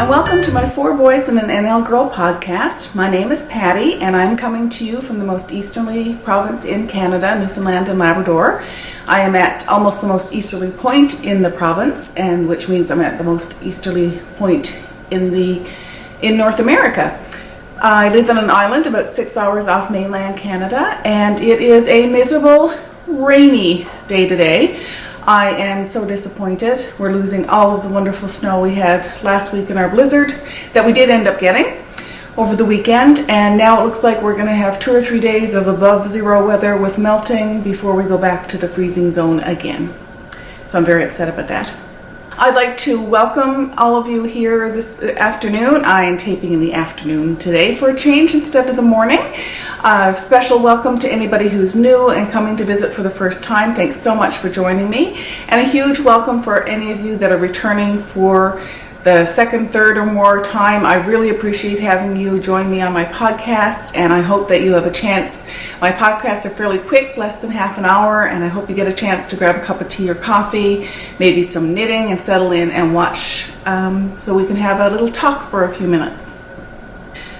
and welcome to my Fourboysandanlgirl Podcast. My name is Patty, and I'm coming to you from the most easterly province in Canada, Newfoundland and Labrador. I am at almost the most easterly point in the province, and which means I'm at the most easterly point in North America. I live on an island about 6 hours off mainland Canada, and it is a miserable, rainy day today. I am so disappointed. We're losing all of the wonderful snow we had last week in our blizzard that we did end up getting over the weekend, and now it looks like we're going to have 2 or 3 days of above zero weather with melting before we go back to the freezing zone again. So I'm very upset about that. I'd like to welcome all of you here this afternoon. I am taping in the afternoon today for a change instead of the morning. Special welcome to anybody who's new and coming to visit for the first time. Thanks so much for joining me. And a huge welcome for any of you that are returning for the second, third, or more time. I really appreciate having you join me on my podcast, and I hope that you have a chance. My podcasts are fairly quick, less than half an hour, and I hope you get a chance to grab a cup of tea or coffee, maybe some knitting, and settle in and watch so we can have a little talk for a few minutes.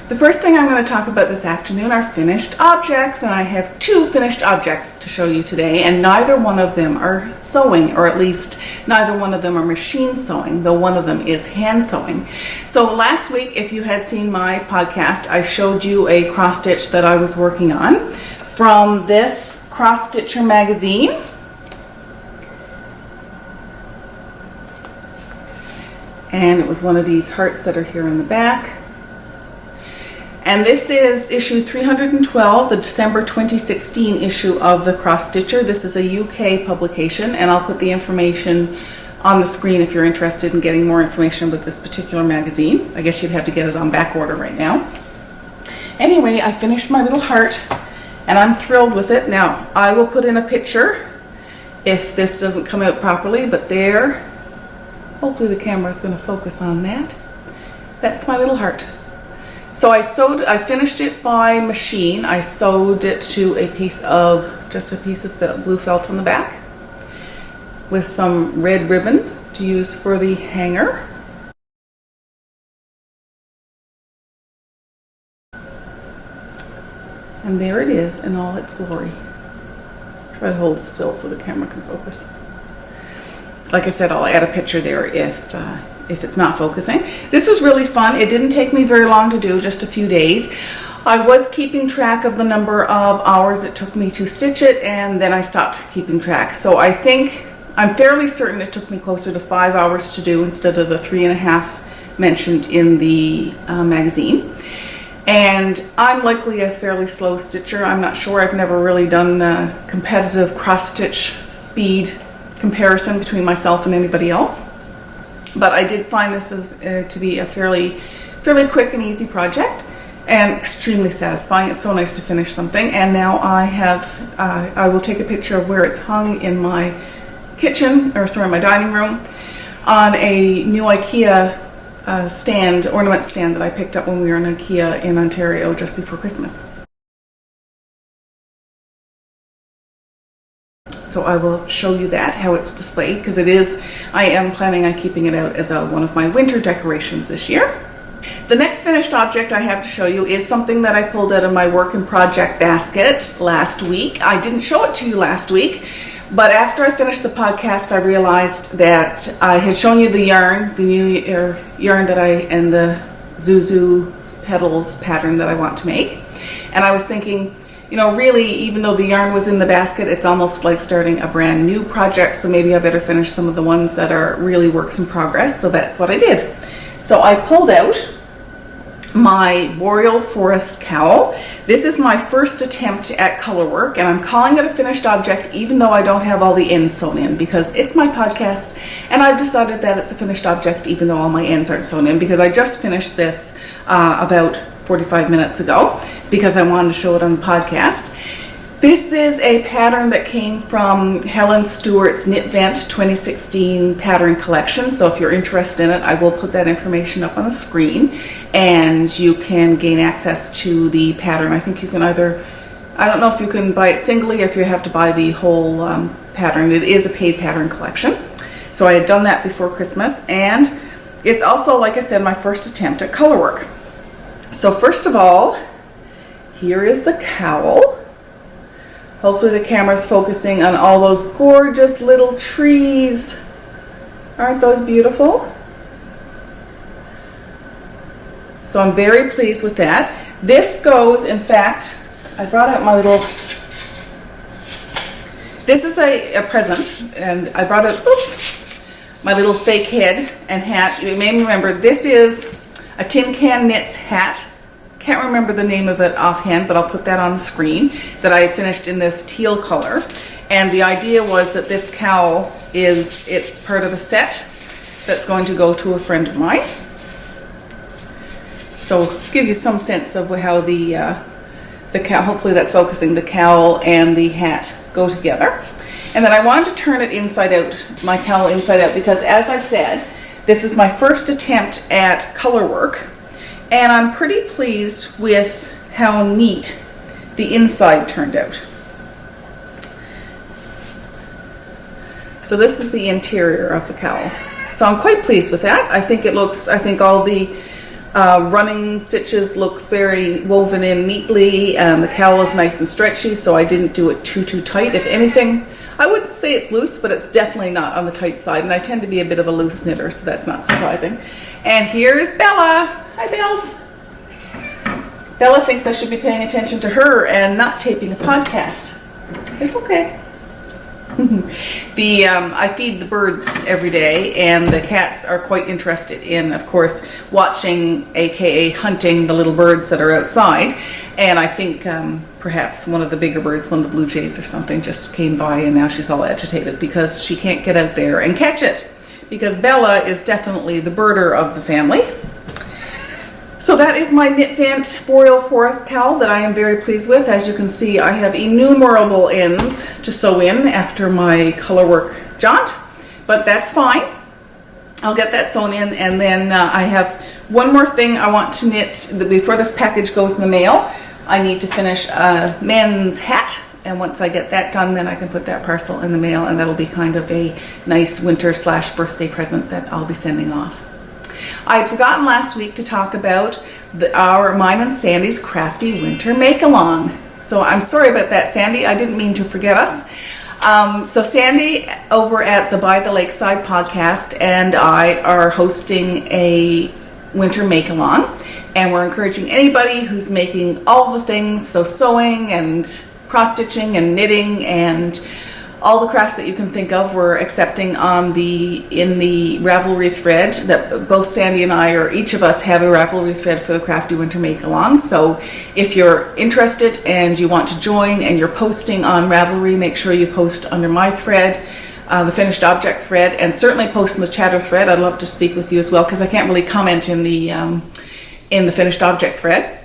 The first thing I'm going to talk about this afternoon are finished objects, and I have 2 finished objects to show you today, and neither one of them are sewing, or at least neither one of them are machine sewing, though one of them is hand sewing. So last week, if you had seen my podcast, I showed you a cross stitch that I was working on from this Cross Stitcher magazine. And it was one of these hearts that are here in the back. And this is issue 312, the December 2016 issue of the Cross Stitcher. This is a UK publication, and I'll put the information on the screen if you're interested in getting more information about this particular magazine. I guess you'd have to get it on back order right now. Anyway, I finished my little heart, and I'm thrilled with it. Now, I will put in a picture if this doesn't come out properly, but there, hopefully the camera is going to focus on that. That's my little heart. So I finished it by machine. I sewed it to just a piece of blue felt on the back with some red ribbon to use for the hanger. And there it is in all its glory. Try to hold it still so the camera can focus. Like I said, I'll add a picture there if it's not focusing. This was really fun. It didn't take me very long to do, just a few days. I was keeping track of the number of hours it took me to stitch it, and then I stopped keeping track. So I'm fairly certain it took me closer to 5 hours to do instead of the 3.5 mentioned in the magazine. And I'm likely a fairly slow stitcher. I'm not sure. I've never really done a competitive cross-stitch speed comparison between myself and anybody else. But I did find this to be a fairly quick and easy project, and extremely satisfying. It's so nice to finish something. And now I will take a picture of where it's hung in my my dining room, on a new IKEA ornament stand that I picked up when we were in IKEA in Ontario just before Christmas. So I will show you how it's displayed, because I am planning on keeping it out as one of my winter decorations this year. The next finished object I have to show you is something that I pulled out of my work in project basket last week. I didn't show it to you last week, but after I finished the podcast, I realized that I had shown you the yarn, the new yarn and the Zuzu petals pattern that I want to make. And I was thinking, really, even though the yarn was in the basket, it's almost like starting a brand new project, so maybe I better finish some of the ones that are really works in progress. So that's what I did. So I pulled out my Boreal Forest Cowl. This is my first attempt at color work, and I'm calling it a finished object even though I don't have all the ends sewn in, because it's my podcast, and I've decided that it's a finished object even though all my ends aren't sewn in, because I just finished this about 45 minutes ago because I wanted to show it on the podcast. This is a pattern that came from Helen Stewart's Knit Vent 2016 pattern collection. So if you're interested in it, I will put that information up on the screen, and you can gain access to the pattern. I think you can I don't know if you can buy it singly or if you have to buy the whole pattern. It is a paid pattern collection. So I had done that before Christmas, and it's also, like I said, my first attempt at color work. So first of all, here is the cowl. Hopefully the camera's focusing on all those gorgeous little trees. Aren't those beautiful? So I'm very pleased with that. This goes, in fact, I brought out my little, this is a present, and I brought out, my little fake head and hat. You may remember, this is a Tin Can Knits hat. Can't remember the name of it offhand, but I'll put that on the screen, that I finished in this teal color. And the idea was that this cowl it's part of a set that's going to go to a friend of mine. So give you some sense of how the cowl, hopefully that's focusing, the cowl and the hat go together. And then I wanted to turn it inside out, my cowl inside out, because as I said, this is my first attempt at color work. And I'm pretty pleased with how neat the inside turned out. So this is the interior of the cowl. So I'm quite pleased with that. I think all the running stitches look very woven in neatly. The cowl is nice and stretchy, so I didn't do it too tight. If anything, I wouldn't say it's loose, but it's definitely not on the tight side. And I tend to be a bit of a loose knitter, so that's not surprising. And here's Bella. Hi, Bells. Bella thinks I should be paying attention to her and not taping a podcast. It's okay. I feed the birds every day, and the cats are quite interested in, of course, watching, aka hunting, the little birds that are outside. And I think perhaps one of the bigger birds, one of the blue jays or something, just came by, and now she's all agitated because she can't get out there and catch it, because Bella is definitely the birder of the family. So that is my Knit Vent Boreal Forest cowl that I am very pleased with. As you can see, I have innumerable ends to sew in after my color work jaunt, but that's fine. I'll get that sewn in, and then I have one more thing I want to knit before this package goes in the mail. I need to finish a men's hat, and once I get that done, then I can put that parcel in the mail, and that'll be kind of a nice winter/birthday present that I'll be sending off. I had forgotten last week to talk about mine and Sandy's Crafty Winter Make-Along. So I'm sorry about that, Sandy. I didn't mean to forget us. So Sandy over at the By the Lakeside podcast and I are hosting a winter make-along, and we're encouraging anybody who's making all the things, so sewing and cross-stitching and knitting and all the crafts that you can think of, we're accepting in the Ravelry thread that both Sandy and I, or each of us, have a Ravelry thread for the Crafty Winter Make-Along. So if you're interested and you want to join and you're posting on Ravelry, make sure you post under my thread, the finished object thread, and certainly post in the chatter thread. I'd love to speak with you as well, because I can't really comment in the finished object thread.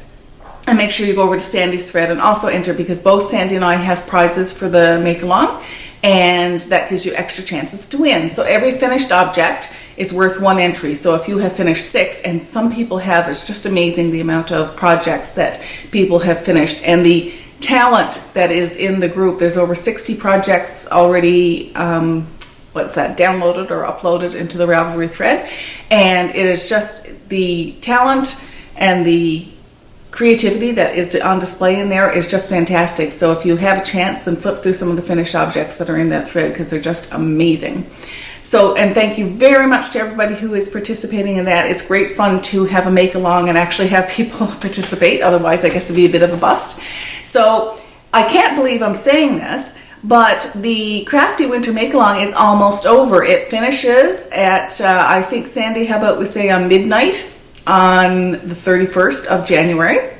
And make sure you go over to Sandy's thread and also enter, because both Sandy and I have prizes for the make-along, and that gives you extra chances to win. So every finished object is worth one entry. So if you have finished 6, and some people have, it's just amazing the amount of projects that people have finished and the talent that is in the group. There's over 60 projects already downloaded or uploaded into the Ravelry thread, and it is just the talent and the creativity that is on display in there is just fantastic. So if you have a chance, then flip through some of the finished objects that are in that thread, because they're just amazing. So, and thank you very much to everybody who is participating in that. It's great fun to have a make along and actually have people participate. Otherwise, I guess it'd be a bit of a bust. So I can't believe I'm saying this, but the Crafty Winter Make-Along is almost over. It finishes at, I think, Sandy, how about we say on midnight on the 31st of January.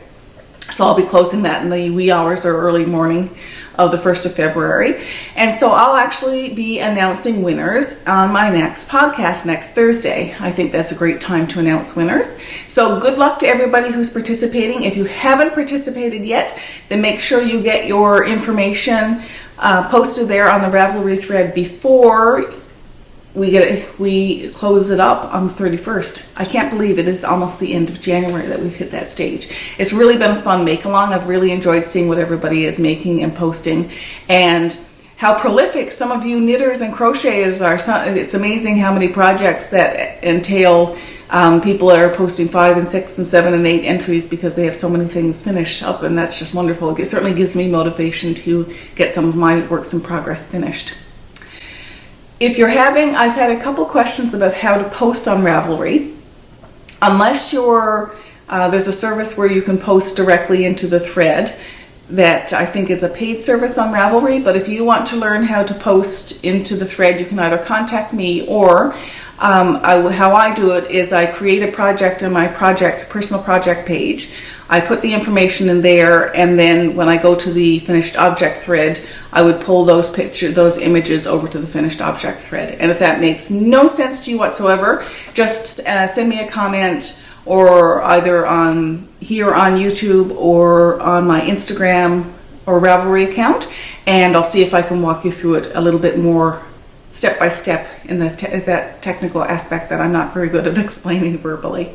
So I'll be closing that in the wee hours or early morning of the 1st of February. And so I'll actually be announcing winners on my next podcast next Thursday. I think that's a great time to announce winners. So good luck to everybody who's participating. If you haven't participated yet, then make sure you get your information posted there on the Ravelry thread before we close it up on the 31st. I can't believe it is almost the end of January that we've hit that stage. It's really been a fun make-along. I've really enjoyed seeing what everybody is making and posting. And how prolific some of you knitters and crocheters are. It's amazing how many projects that entail. People are posting 5 and 6 and 7 and 8 entries because they have so many things finished up, and that's just wonderful. It certainly gives me motivation to get some of my works in progress finished. I've had a couple questions about how to post on Ravelry. Unless there's a service where you can post directly into the thread that I think is a paid service on Ravelry, but if you want to learn how to post into the thread, you can either contact me or how I do it is I create a project in my personal project page. I put the information in there, and then when I go to the finished object thread, I would pull those images over to the finished object thread. And if that makes no sense to you whatsoever, just send me a comment, or either here on YouTube or on my Instagram or Ravelry account, and I'll see if I can walk you through it a little bit more step by step in that technical aspect that I'm not very good at explaining verbally.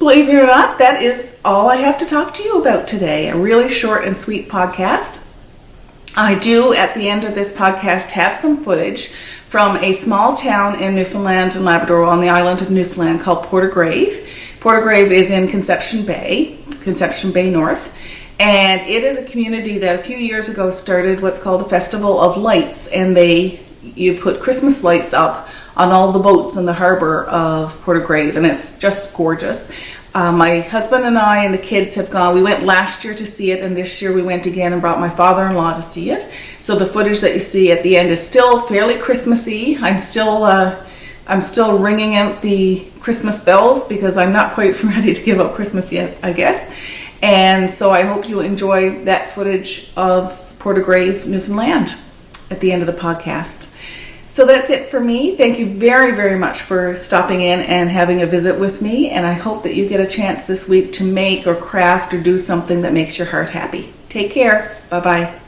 Believe it or not, that is all I have to talk to you about today. A really short and sweet podcast. I do, at the end of this podcast, have some footage from a small town in Newfoundland and Labrador on the island of Newfoundland called Portagrave. Portagrave is in Conception Bay North, and it is a community that a few years ago started what's called the Festival of Lights, and you put Christmas lights up on all the boats in the harbor of Portagrave, and it's just gorgeous. My husband and I and the kids have gone. We went last year to see it, and this year we went again and brought my father-in-law to see it. So the footage that you see at the end is still fairly Christmassy. I'm still ringing out the Christmas bells because I'm not quite ready to give up Christmas yet, I guess. And so I hope you enjoy that footage of Portagrave, Newfoundland at the end of the podcast. So that's it for me. Thank you very, very much for stopping in and having a visit with me. And I hope that you get a chance this week to make or craft or do something that makes your heart happy. Take care. Bye-bye.